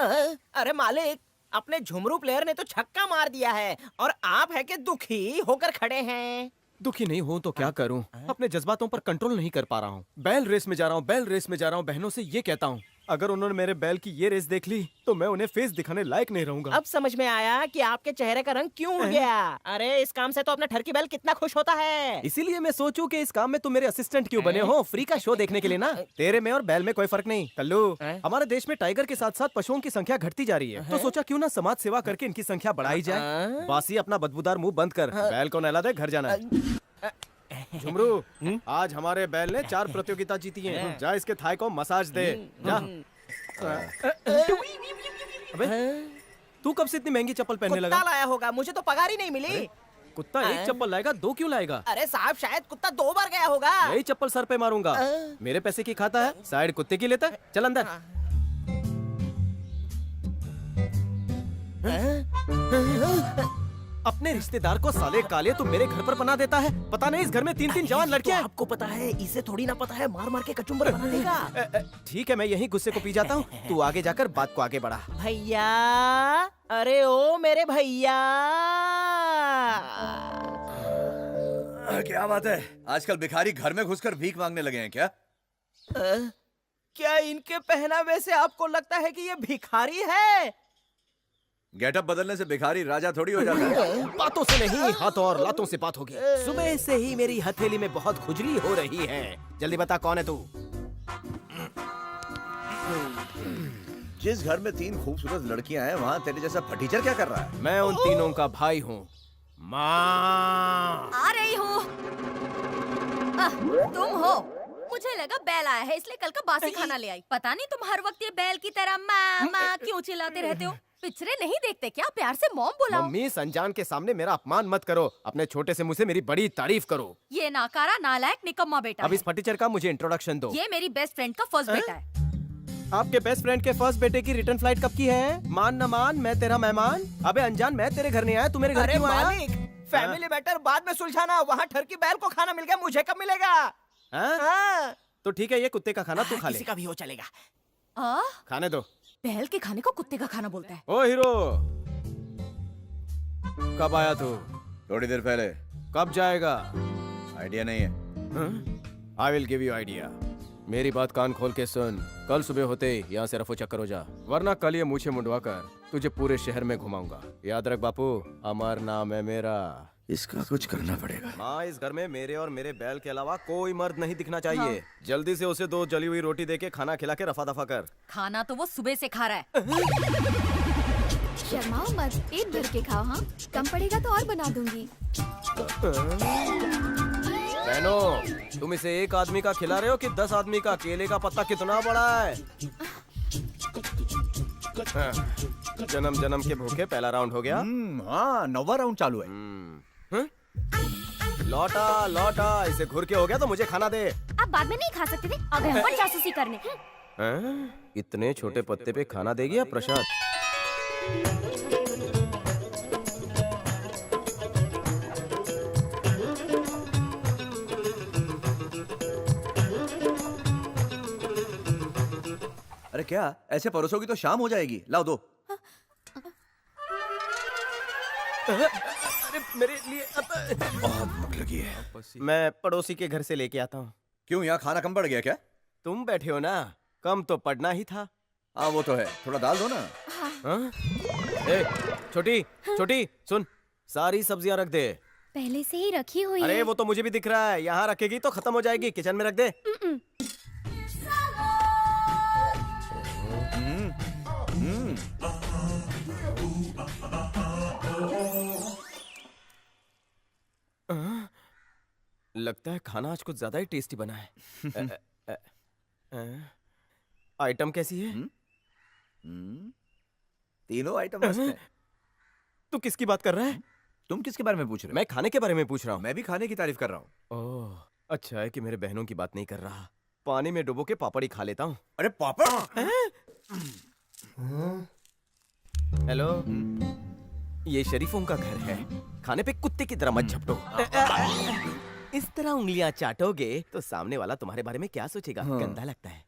अरे मालिक, अपने झुमरू प्लेयर ने तो छक्का मार दिया है और आप है कि दुखी होकर खड़े हैं। दुखी नहीं हूँ तो क्या करूँ, अपने जज्बातों पर कंट्रोल नहीं कर पा रहा हूँ। बैल रेस में जा रहा हूँ, बैल रेस में जा रहा हूँ। बहनों से ये कहता हूँ, अगर उन्होंने मेरे बैल की ये रेस देख ली तो मैं उन्हें फेस दिखाने लायक नहीं रहूंगा। अब समझ में आया कि आपके चेहरे का रंग क्यों उड़ गया। अरे इस काम से तो अपना ठरकी बैल कितना खुश होता है। इसीलिए मैं सोचूं कि इस काम में तुम मेरे असिस्टेंट क्यों बने हो, फ्री का शो देखने के लिए ना। तेरे में और बैल में कोई फर्क नहीं। कल्लू, हमारे देश में टाइगर के साथ साथ पशुओं की संख्या घटती जा रही है, तो सोचा क्यों ना समाज सेवा करके इनकी संख्या बढ़ाई जाए। बासी, अपना बदबूदार मुंह बंद कर, बैल को नहला दे, घर जाना है। झुमरू, आज हमारे बैल ने 4 प्रतियोगिता जीती हैं। जा इसके थाई को मसाज दे, जा। अबे, तू कब से इतनी महंगी चप्पल पहनने लगा? कुत्ता लाया होगा, मुझे तो पगार ही नहीं मिली। कुत्ता एक चप्पल लाएगा, 2 क्यों लाएगा? अरे साहब, शायद कुत्ता 2 बार गया होगा। यही चप्पल सर पे मारूंगा। मेरे पैसे की खाता है, साइड कुत्ते की लेता है। चल अंदर। अपने रिश्तेदार को साले काले तू मेरे घर पर पना देता है। पता नहीं इस घर में 3-3 जवान लड़कियां हैं। आपको पता है, इसे थोड़ी ना पता है, मार मार के कचुम्बर बना देगा। ठीक है, मैं यहीं गुस्से को पी जाता हूँ, तू आगे जाकर बात को आगे बढ़ा। भैया, अरे ओ मेरे भैया। क्या बात है, आजकल भिखारी घर में घुसकर भीख मांगने लगे हैं क्या? क्या इनके पहनावे से आपको लगता है कि ये भिखारी है? गेटअप बदलने से भिखारी राजा थोड़ी हो जाता है। बातों से नहीं, हाथों और लातों से बात होगी। सुबह से ही मेरी हथेली में बहुत खुजली हो रही है। जल्दी बता, कौन है तू? जिस घर में 3 खूबसूरत लड़कियां हैं, वहाँ तेरे जैसा फटीचर क्या कर रहा है? मैं उन तीनों का भाई हूँ। माँ, आ रही हूँ। तुम हो? मुझे लगा बैल आया है इसलिए कल का बासी खाना ले आई। पता नहीं तुम हर वक्त ये बैल की तरह माँ माँ क्यों चिल्लाते रहते हो? पिक्चरें नहीं देखते क्या? प्यार से मॉम बुलाओ। मम्मी, संजान के सामने मेरा अपमान मत करो। अपने छोटे से मुंह से मेरी बड़ी तारीफ करो। ये नाकारा नालायक निकम्मा बेटा अब इस फटीचर का मुझे इंट्रोडक्शन दो। ये मेरी बेस्ट फ्रेंड का फर्स्ट बेटा है। आपके बेस्ट फ्रेंड के फर्स्ट बेटे की रिटर्न फ्लाइट कब की है? मान न मान, मैं तेरा मेहमान। अबे अनजान, मैं तेरे घर नहीं आया, तू मेरे घर अरे क्यों आया? मालिक, फैमिली मैटर बाद में सुलझाना। वहाँ ठरकी बैल को खाना मिल गया, मुझे कब मिलेगा? हाँ? तो ठीक है, ये कुत्ते का खाना तू खा ले। किसी का भी हो चलेगा। खाने दो। बैल के खाने को कुत्ते का खाना बोलता है। ओ हीरो, कब आया तू? थोड़ी देर पहले। कब जाएगा? आइडिया नहीं है। I will give you idea. मेरी बात कान खोल के सुन। कल सुबह होते ही यहाँ से रफो चक्कर हो जा, वरना कल ये मूछें मुंडवा कर तुझे पूरे शहर में घुमाऊंगा। याद रख बापू, अमर नाम है मेरा। इसका कुछ करना पड़ेगा। माँ, इस घर में मेरे और मेरे बैल के अलावा कोई मर्द नहीं दिखना चाहिए। जल्दी से उसे 2 जली हुई रोटी देके खाना खिला के रफा दफा कर। खाना तो वो सुबह से खा रहा है। शर्माओ मत, पेट भर के खाओ। हाँ, कम पड़ेगा तो और बना दूंगी। बहनों, तुम इसे 1 आदमी का खिला रहे हो कि 10 आदमी का? केले का पत्ता कितना बड़ा है? जन्म जन्म के भूखे पहला राउंड हो गया। हाँ, 9वां राउंड चालू है। लौटा लौटा, इसे घुर के हो गया तो मुझे खाना दे। आप बाद में नहीं खा सकते थे, अब हम पर जासूसी करने। इतने छोटे पत्ते पे खाना देगी या प्रसाद? अरे क्या, ऐसे परोसोगी तो शाम हो जाएगी। लाओ दो। मेरे लिए बहुत भूख लगी है। मैं पड़ोसी के घर से लेके आता हूँ। क्यों, यहाँ खाना कम पड़ गया क्या? तुम बैठे हो ना, कम तो पड़ना ही था। हाँ वो तो है, थोड़ा दाल दो ना। हाँ? ए, छोटी छोटी सुन, सारी सब्जियां रख दे। पहले से ही रखी हुई अरे है। वो तो मुझे भी दिख रहा है, यहाँ रखेगी तो खत्म हो जाएगी। किचन में रख दे। लगता है खाना आज कुछ ज्यादा ही टेस्टी बना है। आइटम कैसी है? तीनों आइटम मस्त है। तू किसकी बात कर रहा है? तुम किसके बारे में पूछ रहे हो? मैं खाने के बारे में पूछ रहा हूँ। मैं भी खाने की तारीफ कर रहा हूँ। ओह, अच्छा है कि मेरे बहनों की बात नहीं कर रहा। पानी में डुबो के पापड़ ही खा लेता हूँ। अरे पापड़? हेलो, ये शरीफों का घर है। खाने पे कुत्ते की तरह मत झपटो। इस तरह उंगलियां चाटोगे तो सामने वाला तुम्हारे बारे में क्या सोचेगा? गंदा लगता है।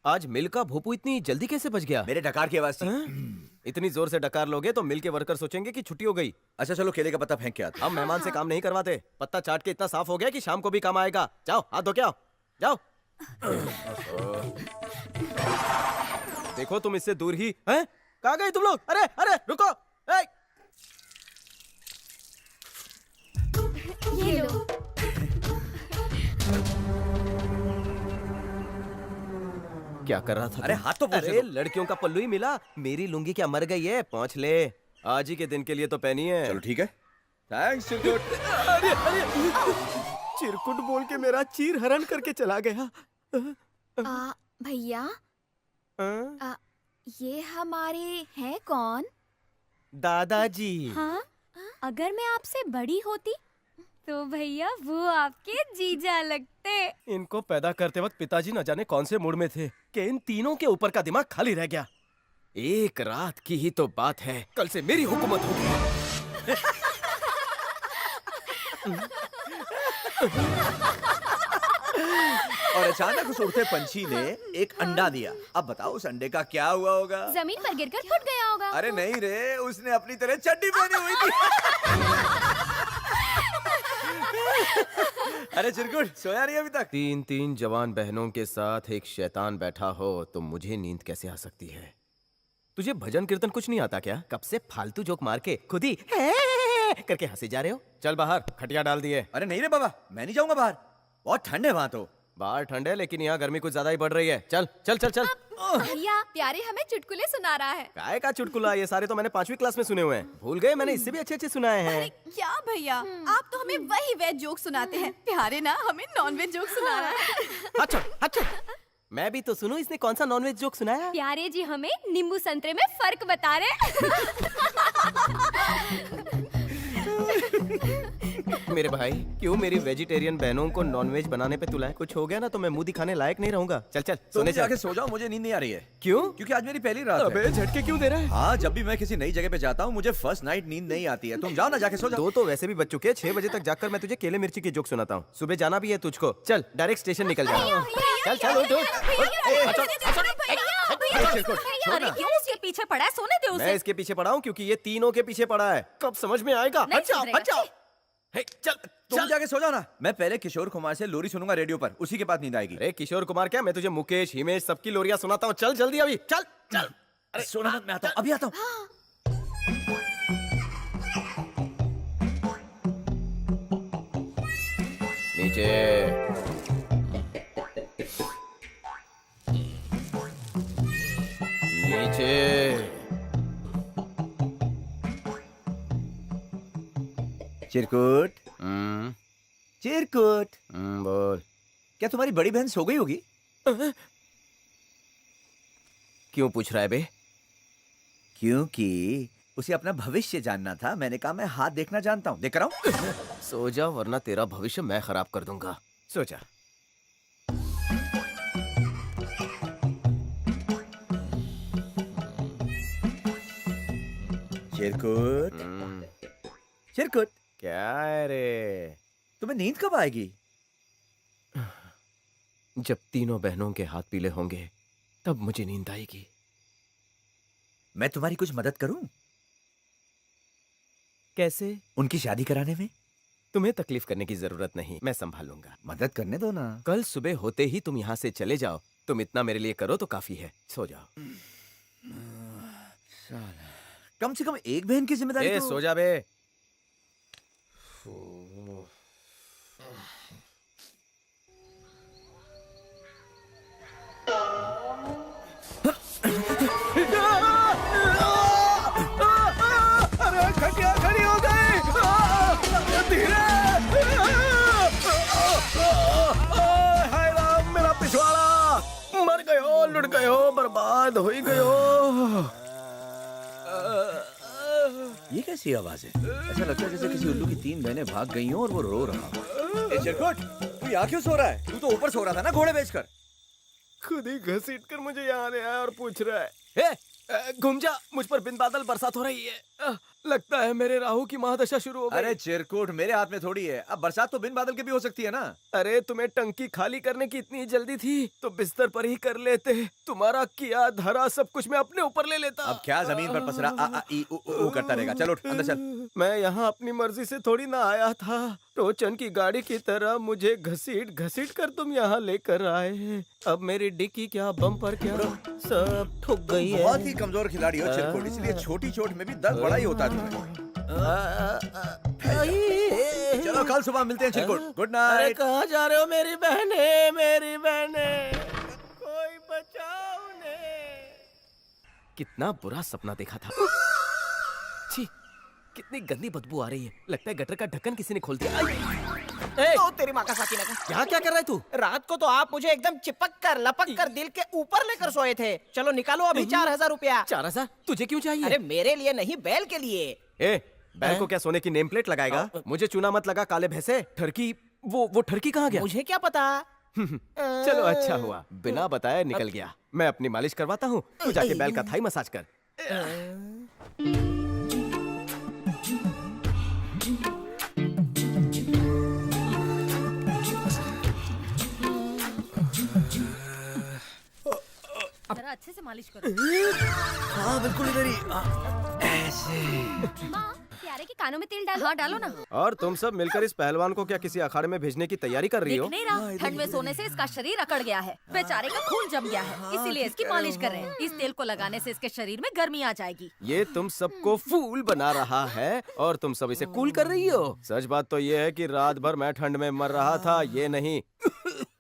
आज मिल का भोपू इतनी जल्दी कैसे बच गया? मेरे डकार की आवाज थी। इतनी जोर से डकार लोगे तो मिल के वर्कर सोचेंगे कि छुट्टी हो गई। अच्छा चलो केले का पत्ता फेंक के आते। हम मेहमान से काम नहीं करवाते। पत्ता चाट के इतना साफ हो गया कि शाम को भी काम आएगा। जाओ हाथ धो के आओ, जाओ। देखो तुम इससे दूर ही हैं? कहाँ गए तुम लोग? अरे अरे रुको। ए! ये लो। क्या कर रहा था? अरे तुम? हाथ तो पोंछ अरे दो। लड़कियों का पल्लू ही मिला। मेरी लुंगी क्या मर गई है? पहुंच ले, आज ही के दिन के लिए तो पहनी है। चलो ठीक है। थैंक्स चिरकुट। अरे अरे चिरकुट बोल के मेरा चीर हरण करके चला गया। भैया ये हमारे हैं कौन? दादाजी। हाँ, अगर मैं आपसे बड़ी होती तो भैया वो आपके जीजा लगते। इनको पैदा करते वक्त पिताजी न जाने कौन से मूड में थे कि इन तीनों के ऊपर का दिमाग खाली रह गया। एक रात की ही तो बात है, कल से मेरी हुकूमत होगी। और अचानक उस उड़ते पंछी ने एक अंडा दिया। अब बताओ उस अंडे का क्या हुआ होगा? जमीन पर गिरकर फट गया होगा। अरे नहीं रे, उसने अपनी तरह चड्डी पहनी हुई थी। अरे चिरकुट सोया नहीं अभी तक? 3 जवान बहनों के साथ एक शैतान बैठा हो तो मुझे नींद कैसे आ सकती है? तुझे भजन कीर्तन कुछ नहीं आता क्या? कब से फालतू जोक मार के खुद ही करके हंसे जा रहे हो? चल बाहर, खटिया डाल दिए। अरे नहीं रे बाबा, मैं नहीं जाऊंगा बाहर, बहुत ठंड है वहां तो। बाहर ठंड है लेकिन यहाँ गर्मी कुछ ज्यादा ही बढ़ रही है। चल चल चल चल। भैया प्यारे हमें चुटकुले सुना रहा है। काय का चुटकुला? ये सारे तो मैंने 5वीं क्लास में सुने हुए हैं। भूल गए? मैंने इससे भी अच्छे अच्छे सुनाए हैं। क्या भैया, आप तो हमें वही वेज जोक सुनाते हैं। प्यारे ना हमें नॉन वेज जोक सुना रहा है। अच्छा अच्छा, मैं भी तो सुनूं, इसने कौन सा नॉनवेज जोक सुनाया? प्यारे जी हमें नींबू संतरे में फर्क बता रहे। मेरे भाई, क्यों मेरी वेजिटेरियन बहनों को नॉनवेज बनाने पे तुला है? कुछ हो गया ना तो मैं मुंह दिखाने लायक नहीं रहूंगा। चल चल तुम सोने जाके चल। सो जाओ, मुझे नींद नहीं आ रही है। क्यों? क्योंकि आज मेरी पहली रात अबे है। झटके क्यों दे रहा है? हाँ, जब भी मैं किसी नई जगह पे जाता हूँ मुझे फर्स्ट नाइट नींद नहीं आती है। तुम जाओ ना, जाके सो जाओ। 2 तो वैसे भी बच चुके हैं। 6 बजे तक जाकर मैं तुझे केले मिर्ची की जोक सुनाता हूँ। सुबह जाना भी है तुझको। चल डायरेक्ट स्टेशन निकल जा। चल चल उठ उठ। अरे क्यों उसके पीछे पड़ा है? सोने दे मैं उसे। इसके पीछे पड़ा हूँ क्योंकि ये तीनों के पीछे पड़ा है। कब समझ में आएगा? नहीं हट जाओ सुधरेगा, हट जाओ। हे, चल तुम चल। जाके सो जाओ ना। मैं पहले किशोर कुमार से लोरी सुनूंगा रेडियो पर, उसी के बाद नींद आएगी। अरे किशोर कुमार क्या, मैं तुझे मुकेश हिमेश सबकी लोरियां सुनाता हूँ। चल जल्दी अभी चल चल। अरे सोना मत, मैं आता हूँ, अभी आता हूँ। नीचे। नीचे। चिरकुट, चिरकुट, बोल। क्या तुम्हारी बड़ी बहन सो गई होगी? क्यों पूछ रहा है बे? क्योंकि उसे अपना भविष्य जानना था। मैंने कहा मैं हाथ देखना जानता हूँ, देख कर आऊं? सो जा वरना तेरा भविष्य मैं खराब कर दूंगा। सो जा। चिरकुट, चिरकुट, क्या है रे? तुम्हें नींद कब आएगी? जब तीनों बहनों के हाथ पीले होंगे तब मुझे नींद आएगी। मैं तुम्हारी कुछ मदद करूं? कैसे? उनकी शादी कराने में। तुम्हें तकलीफ करने की जरूरत नहीं, मैं संभाल लूंगा। मदद करने दो ना। कल सुबह होते ही तुम यहाँ से चले जाओ। तुम इतना मेरे लिए करो तो काफी है। सो जाओ। कम से कम एक बहन की जिम्मेदारी ए, तो... सो जा बे। अरे खटिया खड़ी हो गई। धीरे। हाय राम, मेरा पिछवाड़ा। मर गयो, लुट गयो, बर्बाद हो गयो। ये कैसी आवाज है? ऐसा लगता है जैसे किसी उल्लू की 3 बहनें भाग गई हों और वो रो रहा हो। ए चिरकुट, तू यहाँ क्यों सो रहा है? तू तो ऊपर सो रहा था ना घोड़े बेचकर। खुद ही घसीट कर मुझे यहाँ ले आया और पूछ रहा है। घूम जा, मुझ पर बिन बादल बरसात हो रही है। लगता है मेरे राहु की महादशा शुरू हो गई। अरे चिरकुट, मेरे हाथ में थोड़ी है। अब बरसात तो बिन बादल के भी हो सकती है ना। अरे तुम्हें टंकी खाली करने की इतनी जल्दी थी तो बिस्तर पर ही कर लेते। तुम्हारा किया धरा सब कुछ मैं अपने ऊपर ले लेता। अब क्या जमीन पर पसरा आ आ ई उ ऊ करता रहेगा। चलो उठ, अंदर चल। मैं यहाँ अपनी मर्जी से थोड़ी ना आया था। टोचन की गाड़ी की तरह मुझे घसीट घसीट कर तुम यहाँ लेकर आए। अब मेरी डिक्की क्या बम्पर क्या सब ठुक गई है। बहुत ही कमजोर खिलाड़ी हो चिरकुट, इसलिए छोटी चोट में भी दर्द बड़ा ही होता है तुम्हें। चलो कल सुबह मिलते हैं चिरकुट। गुड अरे नाइट। कहाँ जा रहे हो मेरी बहने, मेरी बहने, कोई बचाओ उन्हें। कितना बुरा सपना देखा था। छी, कितनी गंदी बदबू आ रही है। लगता है गटर का ढक्कन किसी ने खोल दिया। ए, तो तेरी माँ का साकिना का। यहाँ क्या कर रहा है तू? रात को तो आप मुझे एकदम चिपक कर लपक कर दिल के ऊपर लेकर सोए थे। चलो निकालो अभी 4000 रुपया। 4000 तुझे क्यों चाहिए? अरे मेरे लिए नहीं, बैल के लिए। ए, बैल को क्या सोने की नेम प्लेट लगाएगा? मुझे चूना मत लगा काले भैंसे। ठरकी वो ठरकी कहाँ गया? मुझे क्या पता। चलो अच्छा हुआ, बिना बताए निकल गया। मैं अपनी मालिश करवाता हूँ, तू जाके बैल का थाई मसाज कर। जरा अच्छे से मालिश करो। हाँ बिल्कुल इधर ही। ऐसे। माँ, प्यारे के कानों में तेल डालो। हाँ डालो ना। और तुम सब मिलकर इस पहलवान को क्या किसी अखाड़े में भेजने की तैयारी कर रही दिख हो? नहीं रहा, ठंड में सोने से इसका शरीर अकड़ गया है। बेचारे का खून जम गया है, इसीलिए इसकी मालिश कर रहे हैं। इस तेल को लगाने से इसके शरीर में गर्मी आ जाएगी। ये तुम सबको फूल बना रहा है और तुम सब इसे कूल कर रही हो। सच बात तो ये है कि रात भर मैं ठंड में मर रहा था, ये नहीं।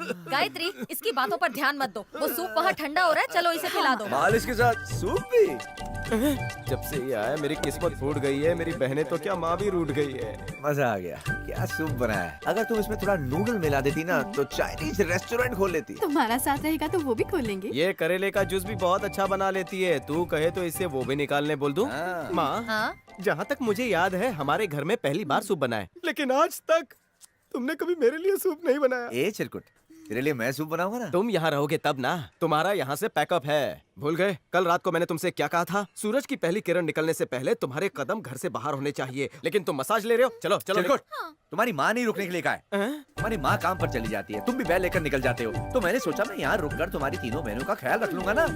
गायत्री, इसकी बातों पर ध्यान मत दो। वो सूप वहाँ ठंडा हो रहा है, चलो इसे पिला दो। मालिश के साथ सूप भी। जब से ये आया मेरी किस्मत फूट गई है। मेरी बहनें तो क्या माँ भी रूठ गई है। मजा आ गया। क्या सूप बनाया है। अगर तुम इसमें थोड़ा नूडल मिला देती ना तो चाइनीज रेस्टोरेंट खोल लेती। तुम्हारा साथ रहेगा तो वो भी खोलेंगे। ये करेले का जूस भी बहुत अच्छा बना लेती है। तू कहे तो इसे वो भी निकालने बोल दूं? हाँ। माँ, हाँ? जहाँ तक मुझे याद है हमारे घर में पहली बार सूप बना है, लेकिन आज तक तुमने कभी मेरे लिए सूप नहीं बनाया। ए चिरकुट, तेरे लिए मैं सूप बनाऊंगा ना। तुम यहाँ रहोगे तब ना। तुम्हारा यहाँ से पैकअप है। भूल गए कल रात को मैंने तुमसे क्या कहा था? सूरज की पहली किरण निकलने से पहले तुम्हारे कदम घर से बाहर होने चाहिए, लेकिन तुम मसाज ले रहे हो। चलो चलो चिरकुट, तुम्हारी माँ नहीं रुकने के लिए कहा है। हैं? तुम्हारी माँ काम पर चली जाती है, तुम भी बैल लेकर निकल जाते हो। तो मैंने सोचा मैं यहाँ रुककर तुम्हारी तीनों बहनों का ख्याल रख लूंगा ना।